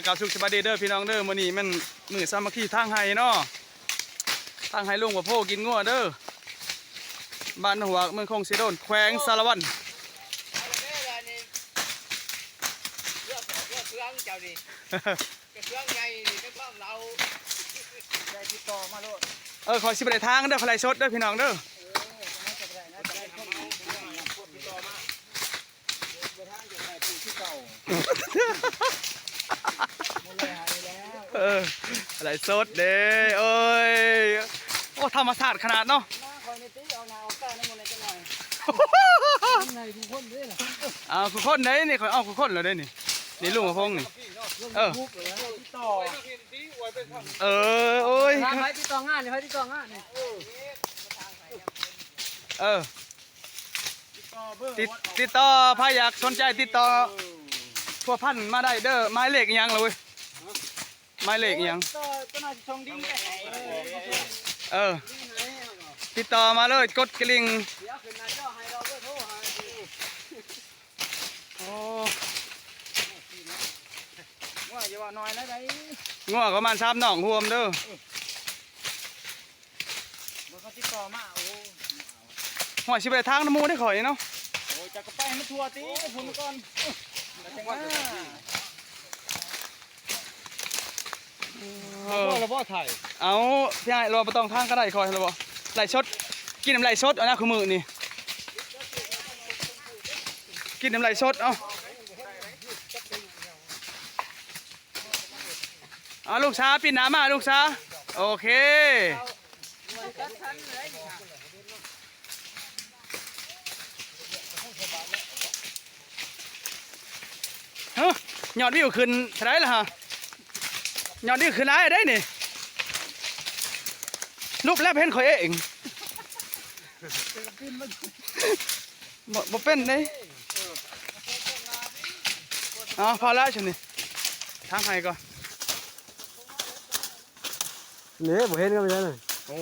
กับสุขสบายดีเด้อพี่น้องเด้อมื้อนี้มันมื้อสามัคคีทางไห้เนาะทางไห้ลุงว่าโพกินงัวเด้อบ้านหัวเมืองคงสิโดนแขวงสารวัตร เรื่องเจ้าดิเรื่องใหญ่นี่ก็ต้องเราใหญ่ที่ต่อมาโลดขอสิบได้ทางเด้อพลายสดเด้อพี่น้องเด้ออะไรสดเด้เอ้ยโอ้ธรรมศาสตร์ขนาดเนาะคุกคนได้นี่คอยเอาคุกคนเลยได้นี่นี่ลุงกับพงนี่โอ้ยไปที่ต่องานนี่ไปที่ต่องานนี่ติดต่อพายอยากสนใจติดต่อพัวพันมาได้เด้อไม้เหล็กยังเลยไม้เหล็กยังติดต่อมาเลยกดกระลิ่งงัวประมาณ3 หน่องรวมเด้อหัวชิบะทางน้ำมูได้ข่อยเนาะโอ้ยจะก็ไปให้ทัวร์ตีพุ่นก่อนเราบ่ถ่ายเอาพี่ไอ้เราไปต้องทางก็ได้ข่อยเราบ่ไหลชดกินน้ำไหลชดเอาหน้าคือมือนี่กินน้ำไหลชดเอาลูกช้าปิดน้ำมาลูกช้าโอเคยอดวิวขึ้นเท่าไรล่ะฮะยอดวิวขึ้นไรได้นี่รูปแรกเห็นข่อยเองบ่เป็นเลยพอแล้วฉันนี่ทางไหนก่อนเนี่ยบ่เห็นก็ไม่ใช่เลยโอ้